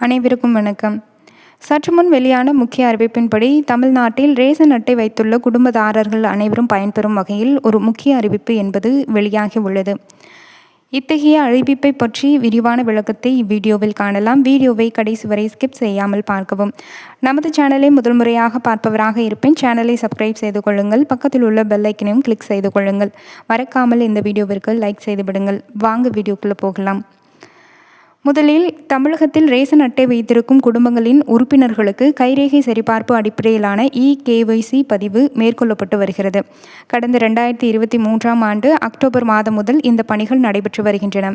அனைவருக்கும் வணக்கம். சற்று முன் வெளியான முக்கிய அறிவிப்பின்படி தமிழ்நாட்டில் ரேஷன் அட்டை வைத்துள்ள குடும்பதாரர்கள் அனைவரும் பயன்பெறும் வகையில் ஒரு முக்கிய அறிவிப்பு என்பது வெளியாகி உள்ளது. இத்தகைய அறிவிப்பை பற்றி விரிவான விளக்கத்தை இவ்வீடியோவில் காணலாம். வீடியோவை கடைசி வரை ஸ்கிப் செய்யாமல் பார்க்கவும். நமது சேனலை முதல் முறையாக பார்ப்பவராக இருப்பின் சேனலை சப்ஸ்கிரைப் செய்து கொள்ளுங்கள். பக்கத்தில் உள்ள பெல் ஐக்கனையும் கிளிக் செய்து கொள்ளுங்கள். மறக்காமல் இந்த வீடியோவிற்கு லைக் செய்து விடுங்கள். வாங்க வீடியோக்குள்ளே போகலாம். முதலில் தமிழகத்தில் ரேஷன் அட்டை வைத்திருக்கும் குடும்பங்களின் உறுப்பினர்களுக்கு கைரேகை சரிபார்ப்பு அடிப்படையிலான KYC பதிவு மேற்கொள்ளப்பட்டு வருகிறது. கடந்த 2023ஆம் ஆண்டு அக்டோபர் மாதம் முதல் இந்த பணிகள் நடைபெற்று வருகின்றன.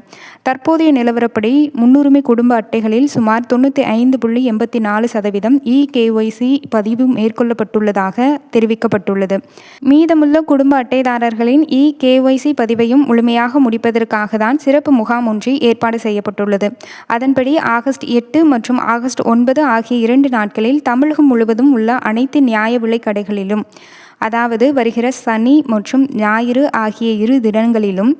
தற்போதைய நிலவரப்படி முன்னுரிமை குடும்ப அட்டைகளில் சுமார் 95.84% KYC பதிவு மேற்கொள்ளப்பட்டுள்ளதாக தெரிவிக்கப்பட்டுள்ளது. மீதமுள்ள குடும்ப அட்டைதாரர்களின் KYC பதிவையும் முழுமையாக முடிப்பதற்காக தான் சிறப்பு முகாம் ஒன்று ஏற்பாடு செய்யப்பட்டுள்ளது. அதன்படி ஆகஸ்ட் 8 மற்றும் ஆகஸ்ட் 9 ஆகிய 2 நாட்களில் தமிழகம் முழுவதும் உள்ள அனைத்து நியாய விலைக் கடைகளிலும், அதாவது வருகிற சனி மற்றும் ஞாயிறு ஆகிய 2 தினங்களிலும்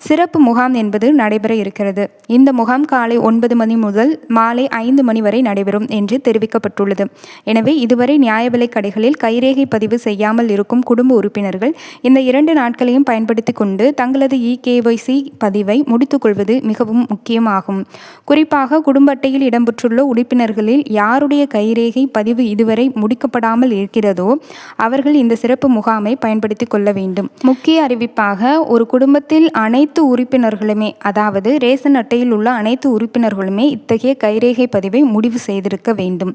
சிறப்பு முகாம் என்பது நடைபெற இருக்கிறது. இந்த முகாம் காலை 9 மணி முதல் மாலை 5 மணி வரை நடைபெறும் என்று தெரிவிக்கப்பட்டுள்ளது. எனவே இதுவரை நியாய விலைக் கடைகளில் கைரேகை பதிவு செய்யாமல் இருக்கும் குடும்ப உறுப்பினர்கள் இந்த 2 நாட்களையும் பயன்படுத்தி கொண்டு தங்களது KYC பதிவை முடித்துக்கொள்வது மிகவும் முக்கியமாகும். குறிப்பாக குடும்ப அட்டையில் இடம்பெற்றுள்ள உறுப்பினர்களில் யாருடைய கைரேகை பதிவு இதுவரை முடிக்கப்படாமல் இருக்கிறதோ அவர்கள் இந்த சிறப்பு முகாமை பயன்படுத்திக் கொள்ள வேண்டும். முக்கிய அறிவிப்பாக, ஒரு குடும்பத்தில் அனைத்து உறுப்பினர்களுமே, அதாவது ரேஷன் அட்டையில் உள்ள அனைத்து உறுப்பினர்களுமே இத்தகைய கைரேகை பதிவை முடிவு செய்திருக்க வேண்டும்.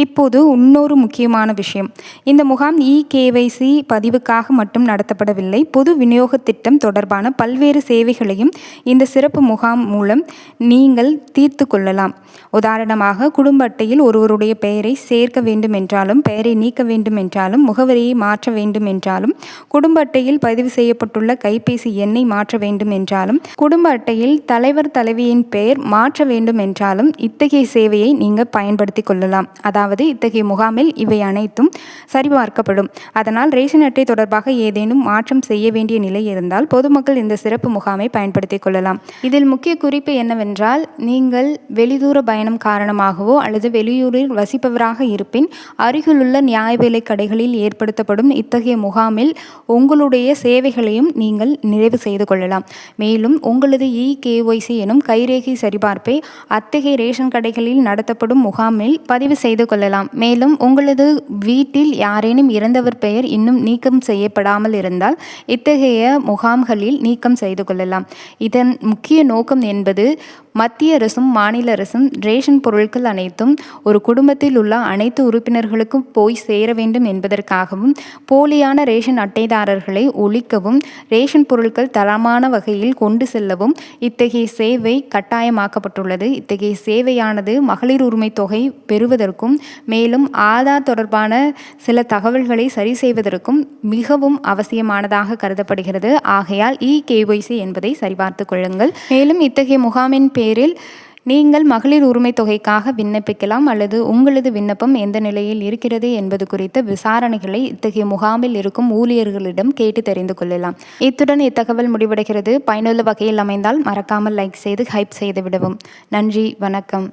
இப்போது இன்னொரு முக்கியமான விஷயம், இந்த முகாம் KYC பதிவுக்காக மட்டும் நடத்தப்படவில்லை. பொது விநியோக திட்டம் தொடர்பான பல்வேறு சேவைகளையும் இந்த சிறப்பு முகாம் மூலம் நீங்கள் தீர்த்து கொள்ளலாம். உதாரணமாக, குடும்ப அட்டையில் ஒருவருடைய பெயரை சேர்க்க வேண்டும் என்றாலும், பெயரை நீக்க வேண்டும் என்றாலும், முகவரியை மாற்ற வேண்டும் என்றாலும், குடும்ப அட்டையில் பதிவு செய்யப்பட்டுள்ள கைபேசி எண்ணை மாற்ற வேண்டும் என்றாலும், குடும்ப அட்டையில் தலைவர் தலைவியின் பெயர் மாற்ற வேண்டும் என்றாலும் இத்தகைய சேவையை நீங்கள் பயன்படுத்தி கொள்ளலாம். அதாவது இத்தகைய முகாமில் இவை அனைத்தும் சரிபார்க்கப்படும். அதனால் ரேஷன் அட்டை தொடர்பாக ஏதேனும் மாற்றம் செய்ய வேண்டிய நிலை இருந்தால் பொதுமக்கள் இந்த சிறப்பு முகாமை பயன்படுத்திக் கொள்ளலாம். இதில் முக்கிய குறிப்பு என்னவென்றால், நீங்கள் வெளிதூர பயணம் காரணமாகவோ அல்லது வெளியூரில் வசிப்பவராக இருப்பின் அருகிலுள்ள நியாய விலைக் கடைகளில் ஏற்படுத்தப்படும் இத்தகைய முகாமில் உங்களுடைய சேவைகளையும் நீங்கள் நிறைவு செய்து கொள்ளலாம். மேலும் உங்களது KYC எனும் கைரேகை சரிபார்ப்பை அத்தகைய ரேஷன் கடைகளில் நடத்தப்படும் முகாமில் பதிவு செய்து கொள்ளலாம். மேலும் உங்களது வீட்டில் யாரேனும் இறந்தவர் பெயர் இன்னும் நீக்கம் செய்யப்படாமல் இருந்தால் இத்தகைய முகாம்களில் நீக்கம் செய்து கொள்ளலாம். இதன் முக்கிய நோக்கம் என்பது மத்திய அரசும் மாநில அரசும் ரேஷன் பொருட்கள் அனைத்தும் ஒரு குடும்பத்தில் உள்ள அனைத்து உறுப்பினர்களுக்கும் போய் சேர வேண்டும் என்பதற்காகவும், போலியான ரேஷன் அட்டைதாரர்களை ஒழிக்கவும், ரேஷன் பொருட்கள் தரமான வகையில் கொண்டு செல்லவும் இத்தகைய சேவை கட்டாயமாக்கப்பட்டுள்ளது. இத்தகைய சேவையானது மகளிர் உரிமை தொகை பெறுவதற்கும், மேலும் ஆதார் தொடர்பான சில தகவல்களை சரி செய்வதற்கும் மிகவும் அவசியமானதாக கருதப்படுகிறது. ஆகையால் KYC என்பதை சரிபார்த்து கொள்ளுங்கள். மேலும் இத்தகைய முகாமின் பேரில் நீங்கள் மகளிர் உரிமை தொகைக்காக விண்ணப்பிக்கலாம் அல்லது உங்களது விண்ணப்பம் எந்த நிலையில் இருக்கிறது என்பது குறித்த விசாரணைகளை இத்தகைய முகாமில் இருக்கும் ஊழியர்களிடம் கேட்டு தெரிந்து கொள்ளலாம். இத்துடன் இத்தகவல் முடிவடைகிறது. பயனுள்ள வகையில் அமைந்தால் மறக்காமல் லைக் செய்து ஹைப் செய்து விடவும். நன்றி, வணக்கம்.